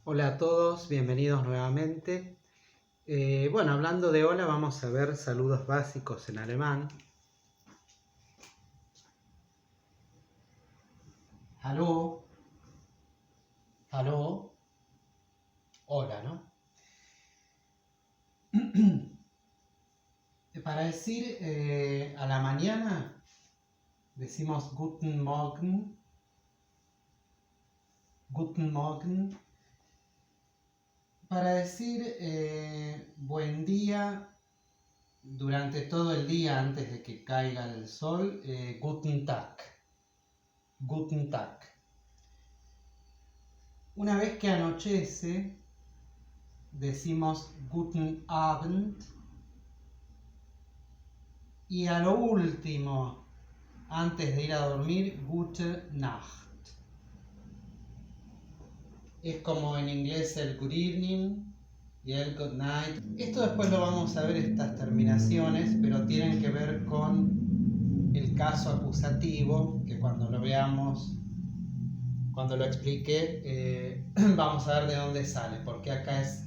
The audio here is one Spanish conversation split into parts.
Hola a todos, bienvenidos nuevamente. Bueno, hablando de hola, vamos a ver saludos básicos en alemán. Hallo, hallo, hola, ¿no? Para decir a la mañana, decimos Guten Morgen, Guten Morgen. Para decir buen día durante todo el día antes de que caiga el sol, Guten Tag, Guten Tag. Una vez que anochece, decimos Guten Abend. Y a lo último, antes de ir a dormir, Gute Nacht. Es como en inglés el good evening y el good night. Esto después lo vamos a ver, estas terminaciones, pero tienen que ver con el caso acusativo, que cuando lo veamos, cuando lo explique, vamos a ver de dónde sale, porque acá es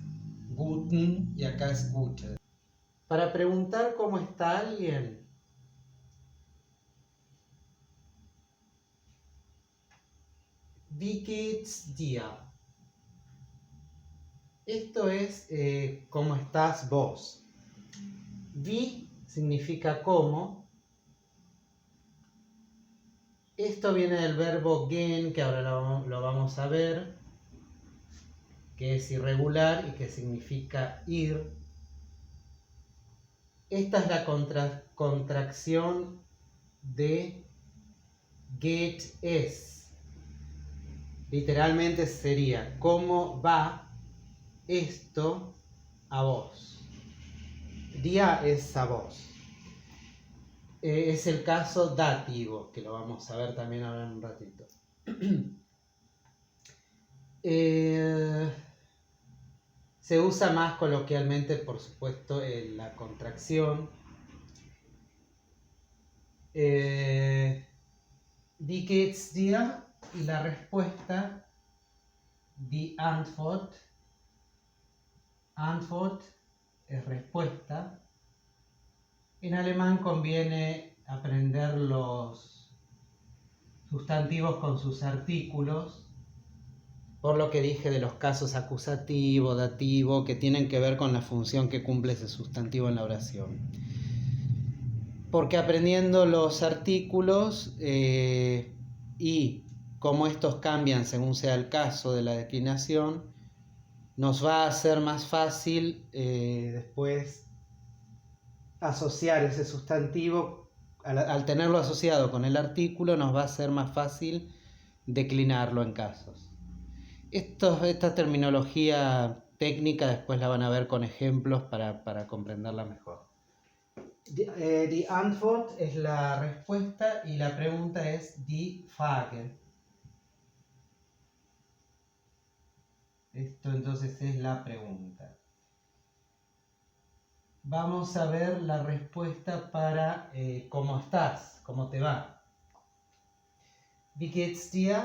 guten y acá es gute. Para preguntar cómo está alguien, wie geht's dir? Esto es cómo estás vos. Wie significa cómo. Esto viene del verbo gehen, que ahora lo vamos a ver, que es irregular y que significa ir. Esta es la contracción de geht es. Literalmente sería cómo va esto a vos. Dir es a vos. Es el caso dativo, que lo vamos a ver también ahora en un ratito. Se usa más coloquialmente, por supuesto, en la contracción. Wie geht's dir? Y la respuesta, die Antwort. Antwort es respuesta. En alemán conviene aprender los sustantivos con sus artículos, por lo que dije de los casos acusativo, dativo, que tienen que ver con la función que cumple ese sustantivo en la oración. Porque aprendiendo los artículos y cómo estos cambian según sea el caso de la declinación, nos va a hacer más fácil después asociar ese sustantivo, al tenerlo asociado con el artículo, nos va a ser más fácil declinarlo en casos. Esta terminología técnica después la van a ver con ejemplos para comprenderla mejor. Die Antwort es la respuesta y la pregunta es die Frage. Esto entonces es la pregunta. Vamos a ver la respuesta para cómo estás, cómo te va. Wie geht's dir?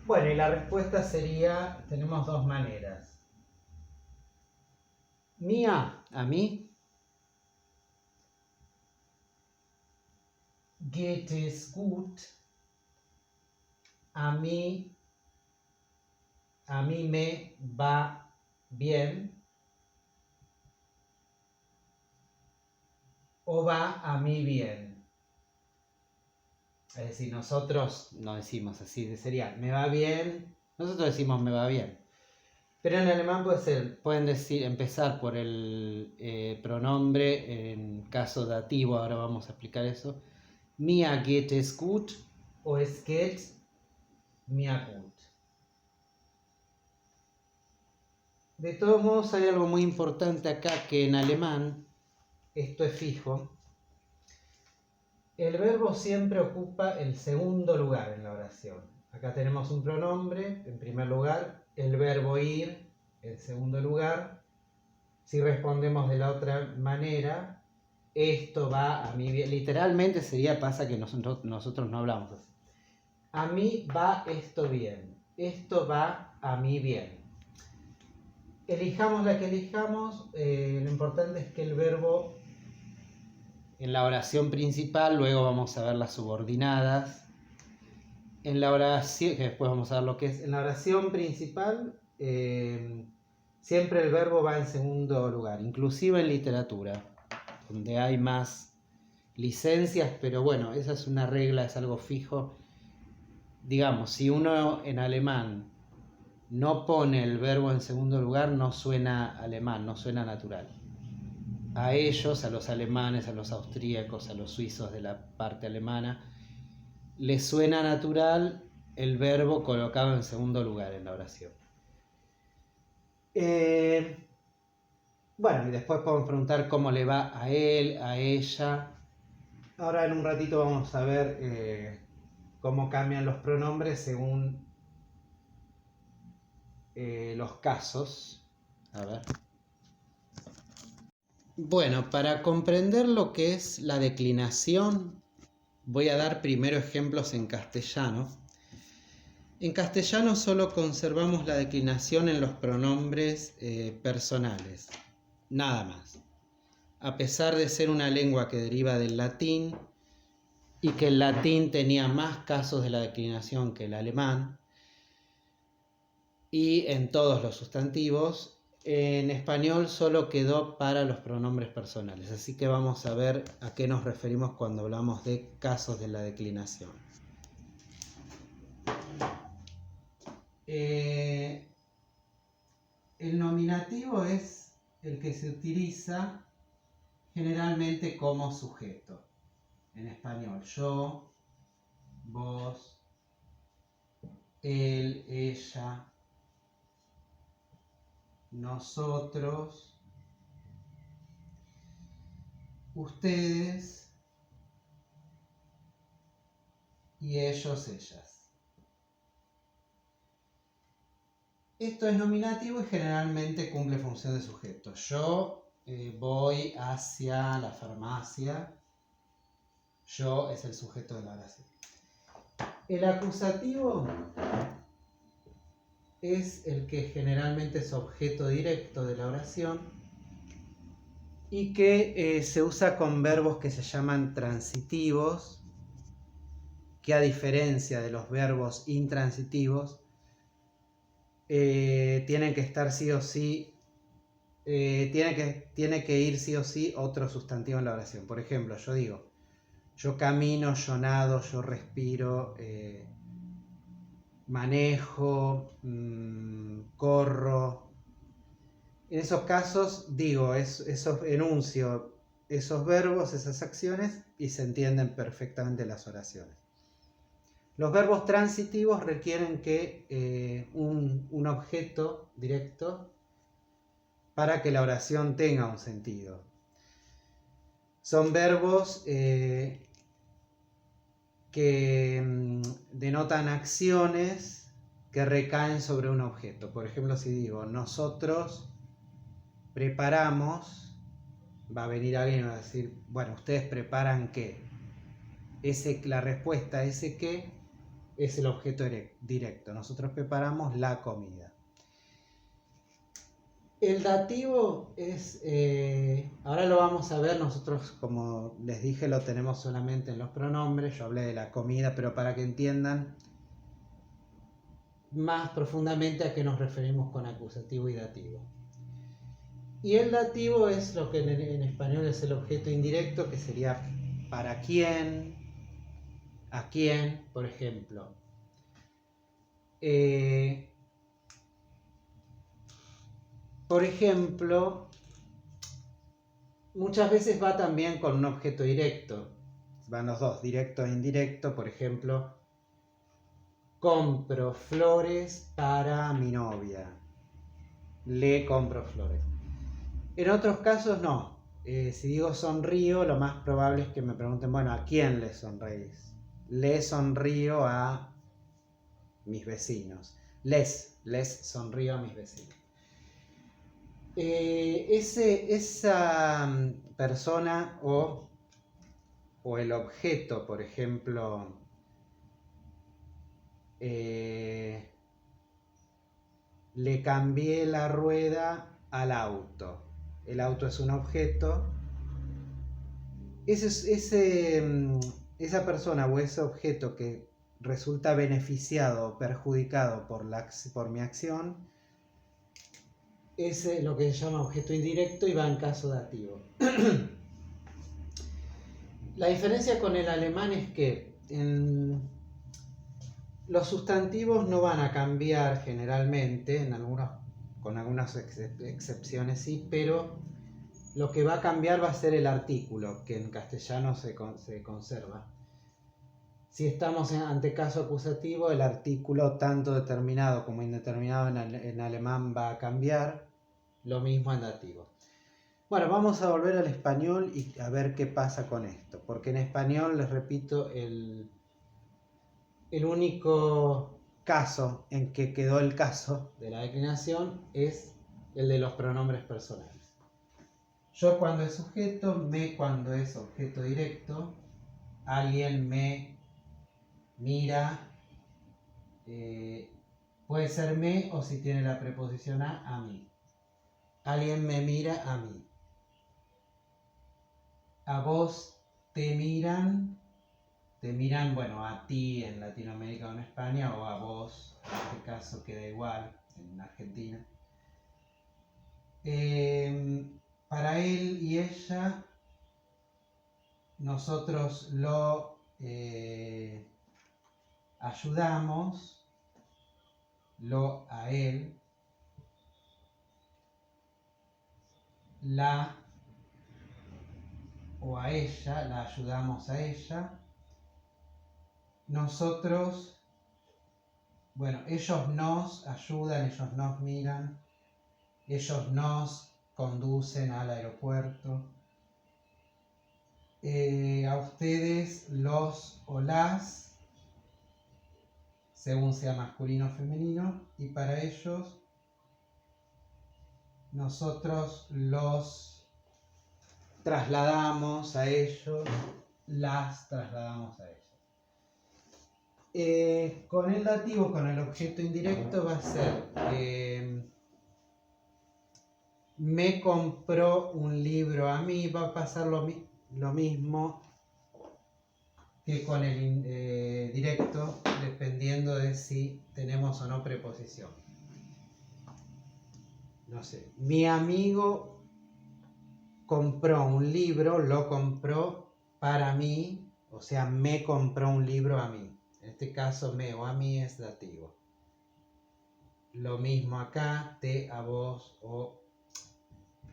Bueno, y la respuesta sería, tenemos dos maneras. Mía, a mí. Geht es gut? A mí me va bien. O va a mí bien. Es decir, nosotros no decimos así, sería me va bien. Nosotros decimos me va bien. Pero en alemán pueden decir, empezar por el pronombre en caso dativo, ahora vamos a explicar eso. Mir geht es gut o es geht mir gut. De todos modos hay algo muy importante acá, que en alemán, esto es fijo, el verbo siempre ocupa el segundo lugar en la oración. Acá tenemos un pronombre en primer lugar, el verbo ir en segundo lugar. Si respondemos de la otra manera, esto va a mí bien. Literalmente sería, pasa que nosotros no hablamos así. A mí va esto bien. Esto va a mí bien. Elijamos la que elijamos, lo importante es que el verbo en la oración principal, luego vamos a ver las subordinadas. En la oración, que después vamos a ver lo que es, en la oración principal, siempre el verbo va en segundo lugar, inclusive en literatura, donde hay más licencias, pero bueno, esa es una regla, es algo fijo. Digamos, si uno en alemán no pone el verbo en segundo lugar, no suena alemán, no suena natural. A ellos, a los alemanes, a los austríacos, a los suizos de la parte alemana, les suena natural el verbo colocado en segundo lugar en la oración. Bueno, y después podemos preguntar cómo le va a él, a ella. Ahora en un ratito vamos a ver cómo cambian los pronombres según los casos. A ver. Bueno, para comprender lo que es la declinación, voy a dar primero ejemplos en castellano. En castellano solo conservamos la declinación en los pronombres personales, nada más. A pesar de ser una lengua que deriva del latín y que el latín tenía más casos de la declinación que el alemán, y en todos los sustantivos, en español solo quedó para los pronombres personales. Así que vamos a ver a qué nos referimos cuando hablamos de casos de la declinación. El nominativo es el que se utiliza generalmente como sujeto. En español, yo, vos, él, ella, nosotros, ustedes y ellos, ellas. Esto es nominativo y generalmente cumple función de sujeto. Yo voy hacia la farmacia. Yo es el sujeto de la oración. El acusativo es el que generalmente es objeto directo de la oración y que se usa con verbos que se llaman transitivos, que a diferencia de los verbos intransitivos, tienen que estar sí o sí, tiene que ir sí o sí otro sustantivo en la oración. Por ejemplo, yo digo, yo camino, yo nado, yo respiro, manejo, corro. En esos casos digo, enuncio esos verbos, esas acciones y se entienden perfectamente las oraciones. Los verbos transitivos requieren que un objeto directo para que la oración tenga un sentido. Son verbos que denotan acciones que recaen sobre un objeto. Por ejemplo, si digo, nosotros preparamos, va a venir alguien y va a decir, bueno, ¿ustedes preparan qué? La respuesta a ese qué es el objeto directo. Nosotros preparamos la comida. El dativo es, ahora lo vamos a ver, nosotros como les dije lo tenemos solamente en los pronombres, yo hablé de la comida, pero para que entiendan más profundamente a qué nos referimos con acusativo y dativo. Y el dativo es lo que en español es el objeto indirecto, que sería para quién, a quién, por ejemplo. Por ejemplo, muchas veces va también con un objeto directo. Van los dos, directo e indirecto. Por ejemplo, compro flores para mi novia. Le compro flores. En otros casos no. Si digo sonrío, lo más probable es que me pregunten, bueno, ¿a quién le sonreís? Le sonrío a mis vecinos. Les sonrío a mis vecinos. esa persona o el objeto, por ejemplo, le cambié la rueda al auto. El auto es un objeto. Esa persona o ese objeto que resulta beneficiado o perjudicado por mi acción es lo que se llama objeto indirecto y va en caso dativo. La diferencia con el alemán es que los sustantivos no van a cambiar generalmente, con algunas excepciones sí, pero lo que va a cambiar va a ser el artículo, que en castellano se conserva. Si estamos ante caso acusativo, el artículo tanto determinado como indeterminado en alemán va a cambiar, lo mismo en dativo. Bueno, vamos a volver al español y a ver qué pasa con esto, porque en español, les repito, el único caso en que quedó el caso de la declinación es el de los pronombres personales. Yo cuando es sujeto, me cuando es objeto directo, alguien me mira, puede ser me o si tiene la preposición a mí. Alguien me mira a mí. A vos te miran, bueno, a ti en Latinoamérica o en España, o a vos, en este caso queda igual, en Argentina. Para él y ella, nosotros lo ayudamos, lo a él, la o a ella, la ayudamos a ella. Nosotros, bueno, ellos nos ayudan, ellos nos miran, ellos nos conducen al aeropuerto. A ustedes, los o las, según sea masculino o femenino, y para ellos, nosotros los trasladamos a ellos, las trasladamos a ellos. Con el dativo, con el objeto indirecto, va a ser me compró un libro a mí, va a pasar lo mismo que con el directo, dependiendo de si tenemos o no preposición. No sé, mi amigo compró un libro, lo compró para mí, o sea, me compró un libro a mí. En este caso, me o a mí es dativo. Lo mismo acá, te, a vos, o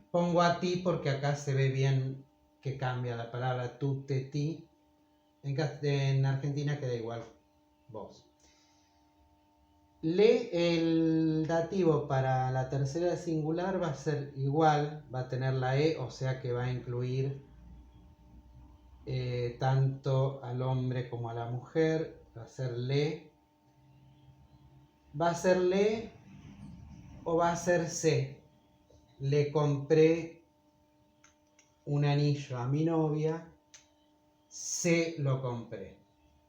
pongo a ti porque acá se ve bien que cambia la palabra tú, te, ti. En Argentina queda igual, vos. El dativo para la tercera singular va a ser igual, va a tener la E, o sea que va a incluir tanto al hombre como a la mujer, va a ser le. Va a ser le o va a ser se. Le compré un anillo a mi novia, se lo compré.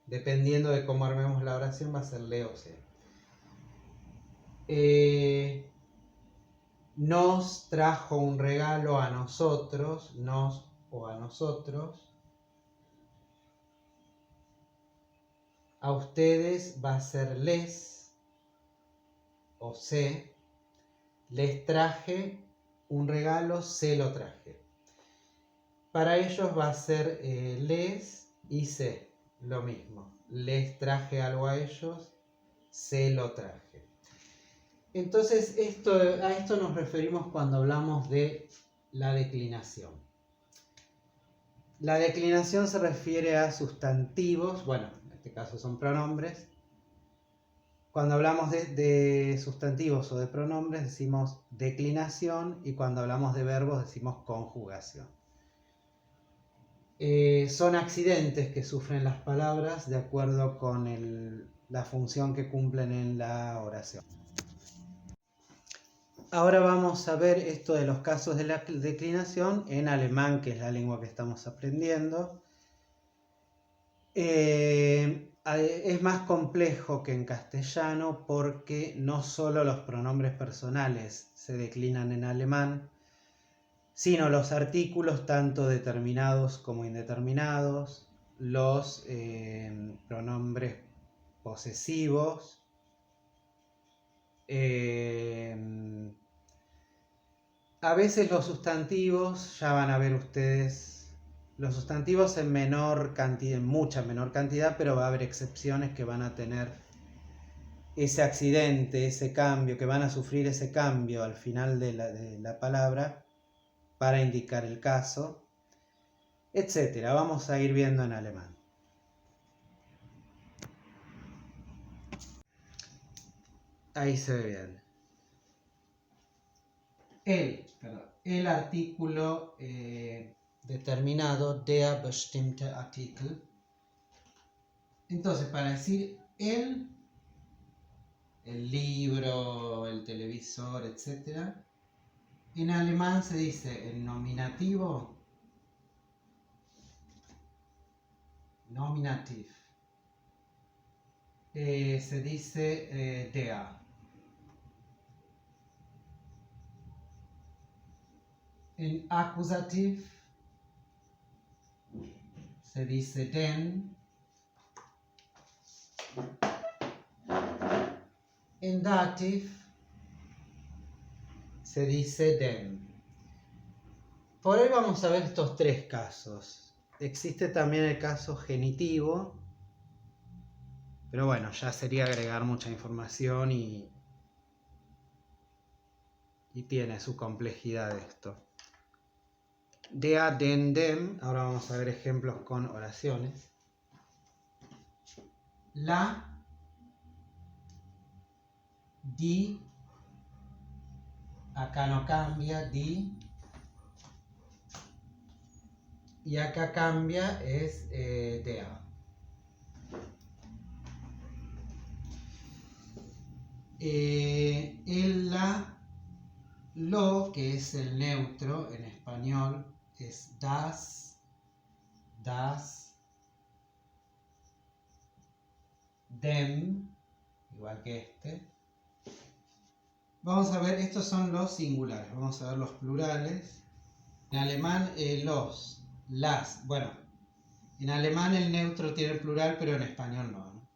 Dependiendo de cómo armemos la oración, va a ser le o se. Nos trajo un regalo a nosotros, nos o a nosotros. A ustedes va a ser les o se. Les traje un regalo, se lo traje. Para ellos va a ser les y se, lo mismo. Les traje algo a ellos, se lo traje. Entonces, a esto nos referimos cuando hablamos de la declinación. La declinación se refiere a sustantivos, bueno, en este caso son pronombres. Cuando hablamos de sustantivos o de pronombres decimos declinación, y cuando hablamos de verbos decimos conjugación. Son accidentes que sufren las palabras de acuerdo con la función que cumplen en la oración. ahora vamos a ver esto de los casos de la declinación en alemán, que es la lengua que estamos aprendiendo. Es más complejo que en castellano porque no solo los pronombres personales se declinan en alemán, sino los artículos tanto determinados como indeterminados, los pronombres posesivos, a veces los sustantivos, ya van a ver ustedes, los sustantivos en menor cantidad, en mucha menor cantidad, pero va a haber excepciones que van a tener ese accidente, ese cambio, que van a sufrir ese cambio al final de la palabra para indicar el caso, etcétera. Vamos a ir viendo en alemán. Ahí se ve bien. El artículo determinado, der bestimmte Artikel. Entonces, para decir el libro, el televisor, etc., en alemán se dice el nominativo, nominativ. Se dice der. En acusativ se dice den. En dativ se dice den. Por hoy vamos a ver estos tres casos. Existe también el caso genitivo, pero bueno, ya sería agregar mucha información y tiene su complejidad esto. Der, den, dem. Ahora vamos a ver ejemplos con oraciones. La, die, acá no cambia, die, y acá cambia, es der. El la, lo, que es el neutro en español, es das, dem, igual que este. Vamos a ver, estos son los singulares, vamos a ver los plurales. En alemán los, las, bueno, en alemán el neutro tiene el plural, pero en español no, ¿no?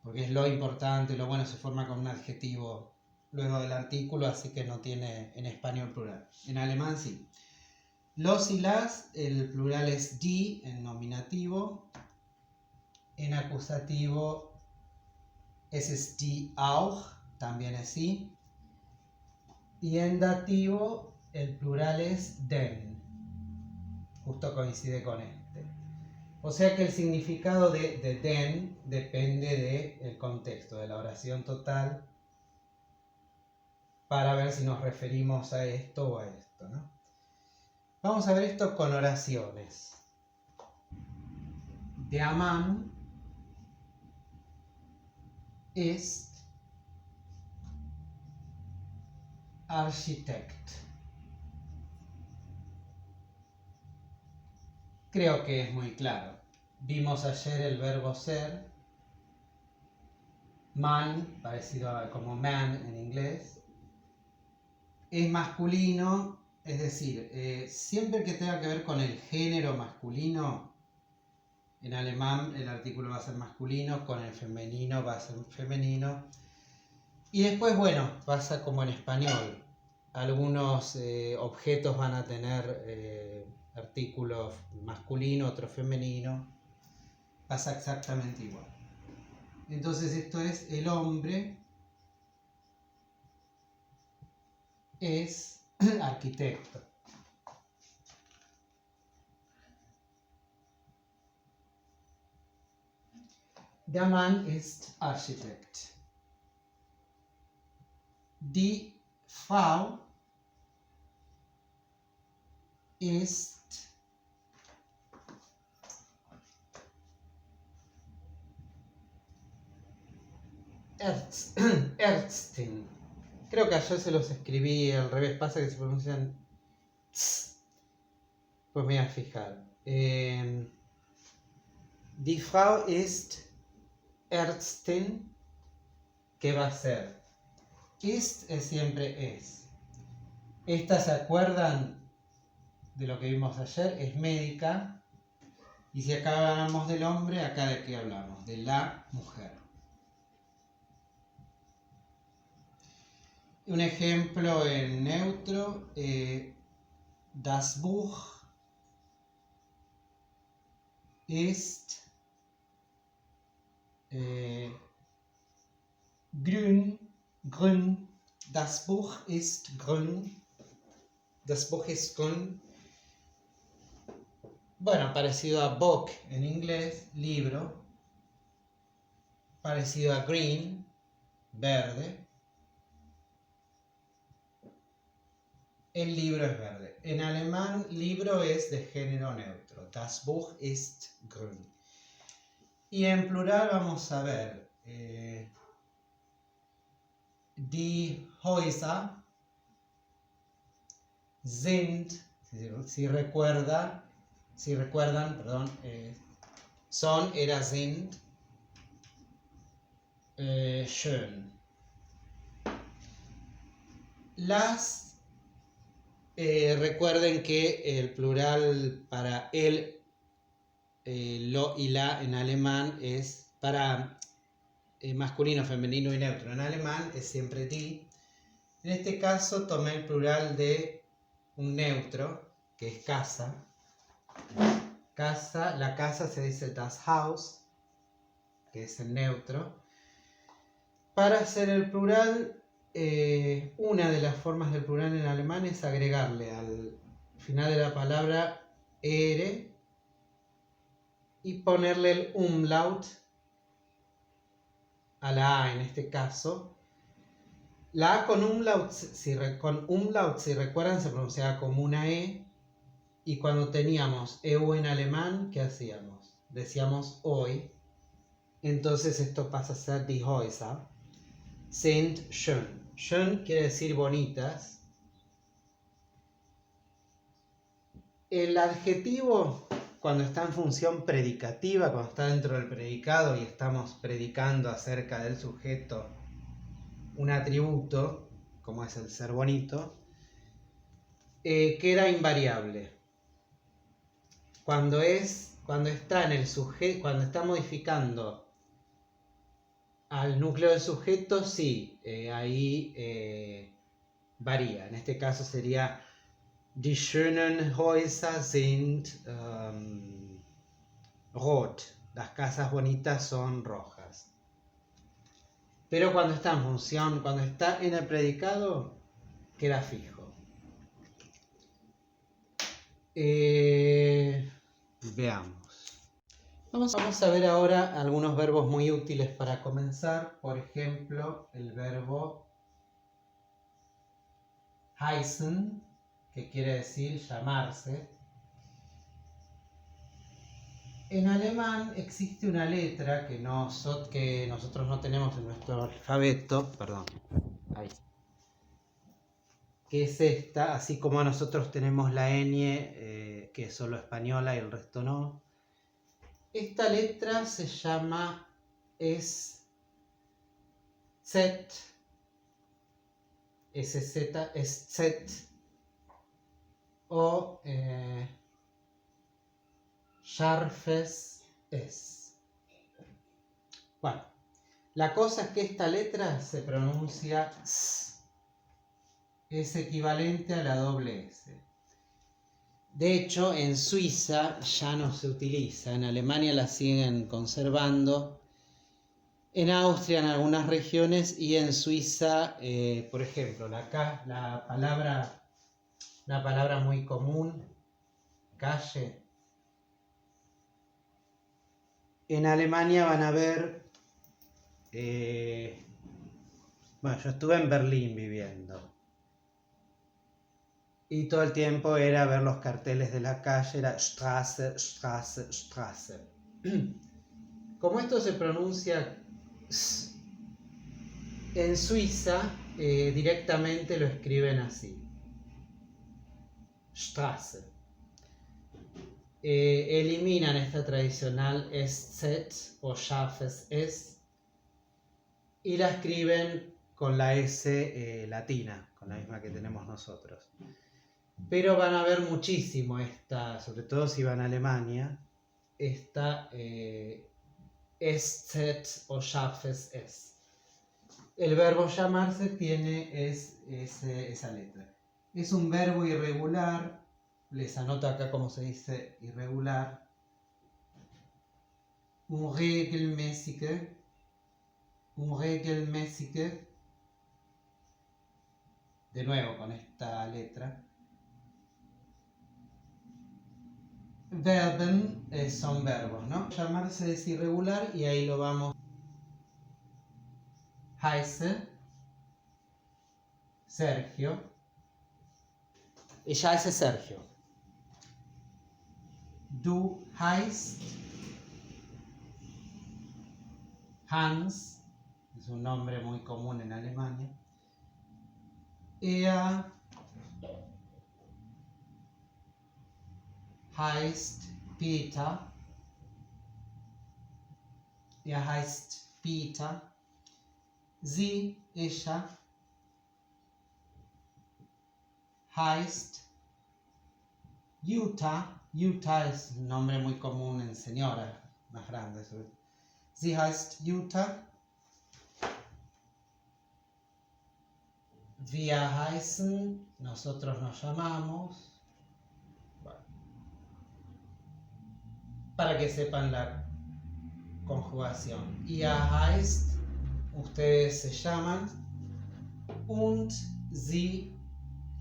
Porque es lo importante, lo bueno se forma con un adjetivo luego del artículo, así que no tiene en español plural. En alemán sí. Los y las, el plural es die en nominativo. En acusativo es die auch, también es sí. Y en dativo el plural es den. Justo coincide con este. O sea que el significado de den depende del contexto, de la oración total, para ver si nos referimos a esto o a esto, ¿no? Vamos a ver esto con oraciones. Der Mann ist Architekt. Creo que es muy claro. Vimos ayer el verbo ser, man, parecido a como man en inglés. Es masculino, es decir, siempre que tenga que ver con el género masculino, en alemán el artículo va a ser masculino, con el femenino va a ser femenino. Y después, bueno, pasa como en español. Algunos objetos van a tener artículos masculino, otro femenino. Pasa exactamente igual. Entonces esto es el hombre es arquitecto. Der Mann ist Architekt. Die Frau ist Ärztin. Creo que ayer se los escribí al revés, pasa que se pronuncian tss. Pues me voy a fijar. Die Frau ist Ärztin. ¿Qué va a ser? Ist es siempre es. Estas, ¿se acuerdan de lo que vimos ayer? Es médica. Y si acá hablamos del hombre, acá de qué hablamos, de la mujer. Un ejemplo en neutro, das Buch ist grün, grün, das Buch ist grün, das Buch ist grün. Bueno, parecido a book en inglés, libro. Parecido a green, verde. El libro es verde. En alemán, libro es de género neutro. Das Buch ist grün. Y en plural vamos a ver die Häuser sind, si recuerdan, son, era sind, schön. Las, recuerden que el plural para el, lo y la en alemán es para masculino, femenino y neutro. En alemán es siempre die. En este caso tomé el plural de un neutro, que es casa. Casa, la casa se dice das Haus, que es el neutro. Para hacer el plural, una de las formas del plural en alemán es agregarle al final de la palabra er y ponerle el umlaut a la A en este caso. La A con umlaut, si recuerdan, se pronunciaba como una E. Y cuando teníamos EU en alemán, ¿qué hacíamos? Decíamos hoy. Entonces esto pasa a ser die Häuser sind schön. Schön quiere decir bonitas. El adjetivo, cuando está en función predicativa, cuando está dentro del predicado y estamos predicando acerca del sujeto un atributo, como es el ser bonito, queda invariable. Cuando está en el sujeto, cuando está modificando al núcleo del sujeto, sí, ahí varía. En este caso sería die schönen Häuser sind rot. Las casas bonitas son rojas. Pero cuando está en función, cuando está en el predicado, queda fijo. Veamos. Vamos a ver ahora algunos verbos muy útiles para comenzar. Por ejemplo, el verbo heißen, que quiere decir llamarse. En alemán existe una letra que nosotros no tenemos en nuestro alfabeto, que es esta, así como nosotros tenemos la ñ, que es solo española y el resto no. Esta letra se llama SZ, o scharfes S. Bueno, la cosa es que esta letra se pronuncia S. Es equivalente a la doble S. De hecho, en Suiza ya no se utiliza, en Alemania la siguen conservando, en Austria en algunas regiones y en Suiza, por ejemplo, la palabra muy común, calle. En Alemania van a ver, yo estuve en Berlín viviendo. Y todo el tiempo era ver los carteles de la calle, era Straße, Straße, Straße. Como esto se pronuncia S, en Suiza directamente lo escriben así. Straße. Eliminan esta tradicional SZ o scharfes S y la escriben con la S latina, con la misma que tenemos nosotros. Pero van a ver muchísimo esta, sobre todo si van a Alemania, esta SZ o scharfes S. El verbo llamarse tiene esa letra. Es un verbo irregular. Les anoto acá cómo se dice irregular. Unregelmäßige. De nuevo con esta letra. Verben son verbos, ¿no? Llamarse es irregular y ahí lo vamos. Heiße Sergio. Ich heiße Sergio. Du heißt Hans. Es un nombre muy común en Alemania. Er heißt Peter. Er heißt Peter. Sie, ella, heißt Jutta. Jutta es un nombre muy común en señoras más grandes. Sie heißt Jutta. Wir heißen, nosotros nos llamamos. Bueno, para que sepan la conjugación. Ihr heißt, ustedes se llaman. Und sie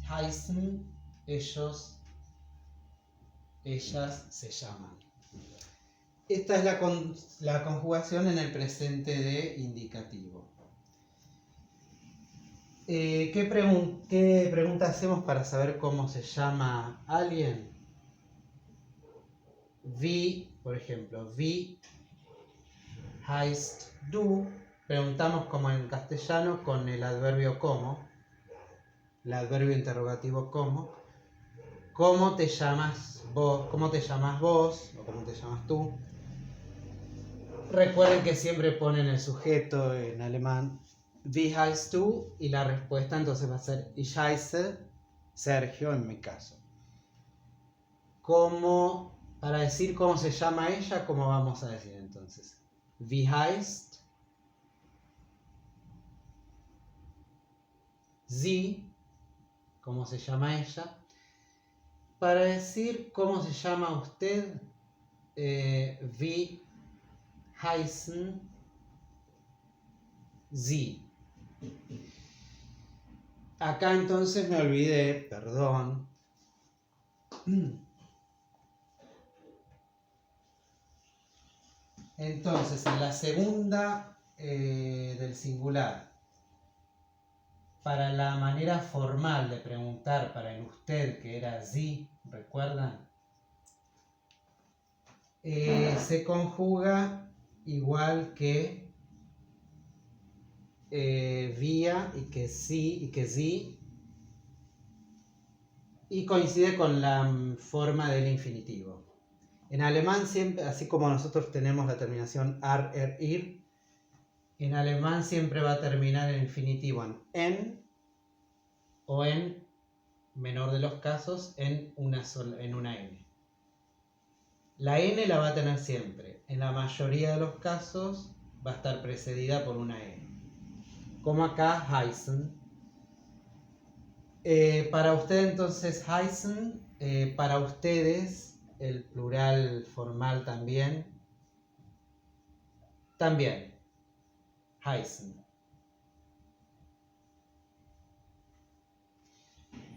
heißen, ellos, ellas se llaman. Esta es la conjugación en el presente de indicativo. ¿Qué pregunta hacemos para saber cómo se llama alguien? Wie, por ejemplo, wie heißt du. Preguntamos como en castellano con el adverbio como, el adverbio interrogativo como. ¿Cómo te llamas vos? ¿Cómo te llamas vos? ¿O cómo te llamas tú? Recuerden que siempre ponen el sujeto en alemán. Wie heißt du? Y la respuesta entonces va a ser Ich heiße Sergio en mi caso. ¿Cómo, para decir cómo se llama ella, cómo vamos a decir entonces? Wie heißt sie? ¿Cómo se llama ella? Para decir cómo se llama usted, wie heißen Sie. Acá entonces me olvidé, perdón. Entonces, en la segunda del singular, para la manera formal de preguntar para el usted, que era Sie, ¿recuerdan? Se conjuga igual que vía y que sí y que sí, y coincide con la forma del infinitivo. En alemán siempre, así como nosotros tenemos la terminación ar, er, ir, en alemán siempre va a terminar el infinitivo en o en menor de los casos en una n. La n la va a tener siempre. En la mayoría de los casos va a estar precedida por una n. Como acá heißen. Para usted entonces heißen, para ustedes el plural formal también heißen.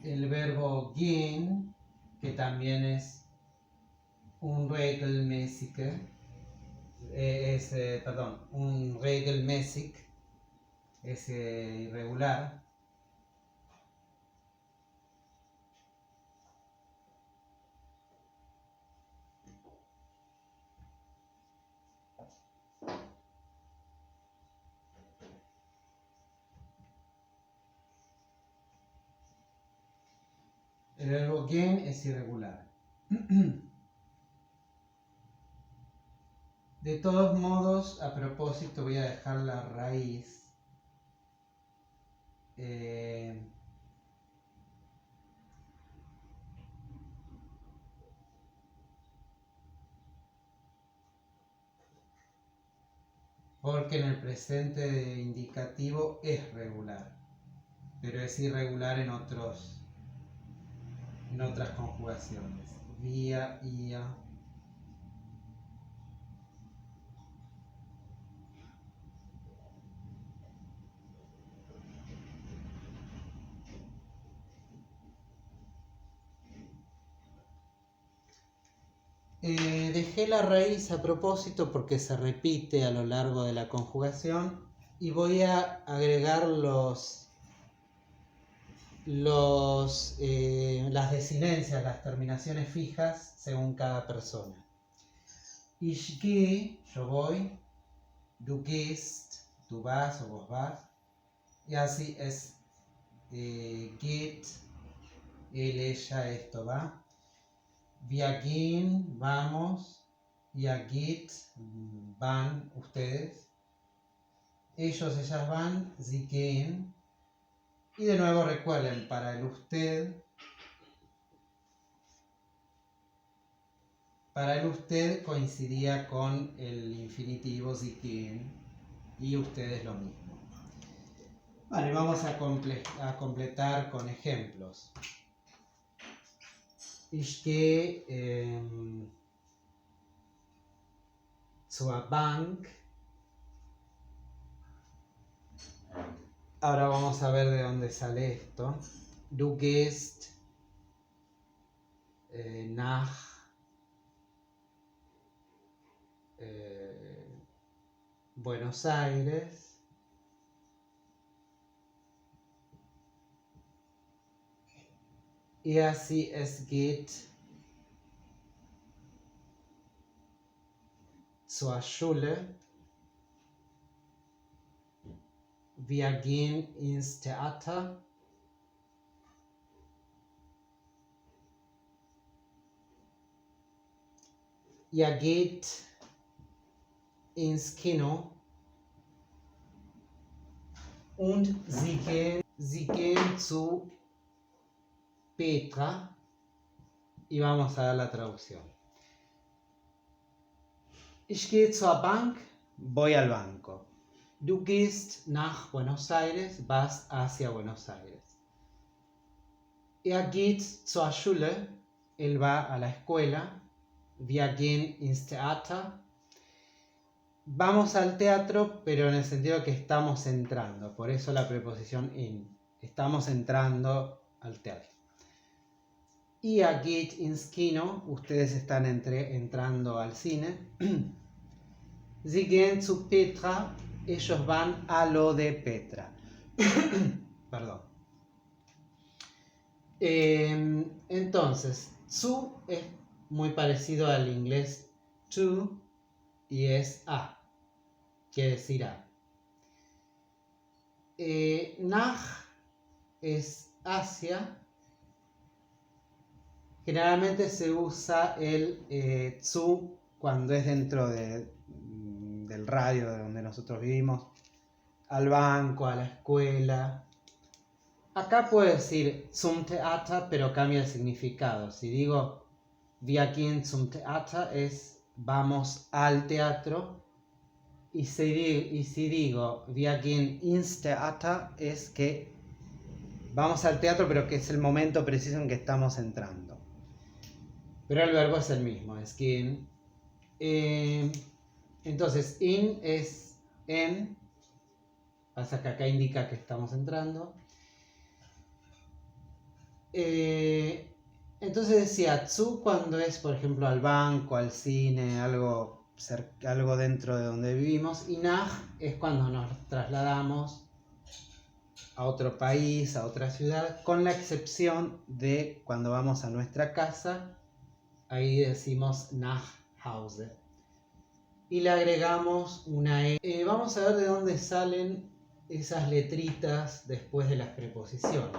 El verbo gehen, que también es un regelmäßig, un regelmäßig, es irregular. El verbo gehen es irregular. De todos modos, a propósito, voy a dejar la raíz. Porque en el presente indicativo es regular, pero es irregular en otras conjugaciones. Vía, ia. Dejé la raíz a propósito porque se repite a lo largo de la conjugación y voy a agregar las desinencias, las terminaciones fijas según cada persona. Ich gehe, yo voy, du gehst, tú vas o vos vas, y así es geht, él, ella, esto va. Wir gehen, vamos, ihr geht, van ustedes, ellos, ellas van, sie gehen. Y de nuevo recuerden, para el usted coincidía con el infinitivo sie gehen y ustedes lo mismo. Vale, vamos a completar con ejemplos. Ich gehe zur Bank. Ahora vamos a ver de dónde sale esto. Du gehst nach Buenos Aires. Y así es geht zur Schule. Wir gehen ins Theater. Ihr geht ins Kino. Und sie gehen zu Petra. Y vamos a ver la traducción. Ich gehe zur Bank. Voy al banco. Du gehst nach Buenos Aires, vas hacia Buenos Aires. Er geht zur Schule, él va a la escuela. Wir gehen ins Theater. Vamos al teatro, pero en el sentido que estamos entrando, por eso la preposición in. Estamos entrando al teatro. Ihr geht ins Kino, ustedes están entrando al cine. Sie gehen zu Petra. Ellos van a lo de Petra. Perdón. Entonces, zu es muy parecido al inglés to y es a. Quiere decir a. Nach es hacia. Generalmente se usa el zu cuando es dentro del radio de donde nosotros vivimos, al banco, a la escuela. Acá puedo decir zum Theater, pero cambia el significado. Si digo wir gehen zum Theater es vamos al teatro. Y si digo wir gehen ins Theater es que vamos al teatro, pero que es el momento preciso en que estamos entrando. Pero el verbo es el mismo, es gehen. Entonces, in es en, pasa que acá indica que estamos entrando. Entonces decía zu cuando es, por ejemplo, al banco, al cine, algo dentro de donde vivimos. Y nach es cuando nos trasladamos a otro país, a otra ciudad, con la excepción de cuando vamos a nuestra casa. Ahí decimos nach Hause. Y le agregamos una E. Vamos a ver de dónde salen esas letritas después de las preposiciones.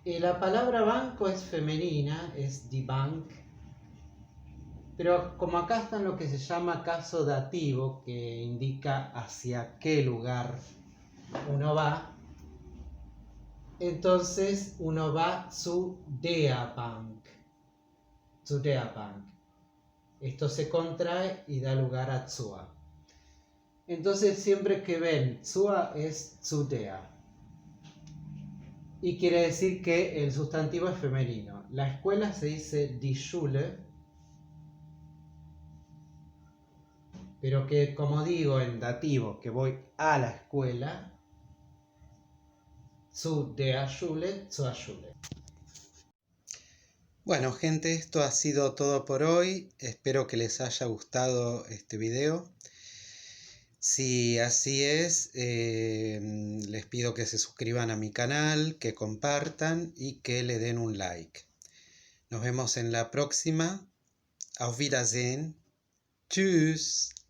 La palabra banco es femenina, es die Bank, pero como acá está en lo que se llama caso dativo, que indica hacia qué lugar uno va, entonces uno va zu der Bank. Zu der Bank. Esto se contrae y da lugar a Zua. Entonces siempre que ven Zua es zu der. Y quiere decir que el sustantivo es femenino. La escuela se dice die Schule, pero que como digo en dativo, que voy a la escuela, zu der Schule, zur Schule. Bueno, gente, esto ha sido todo por hoy. Espero que les haya gustado este video. Si así es, les pido que se suscriban a mi canal, que compartan y que le den un like. Nos vemos en la próxima. Auf Wiedersehen. Tschüss.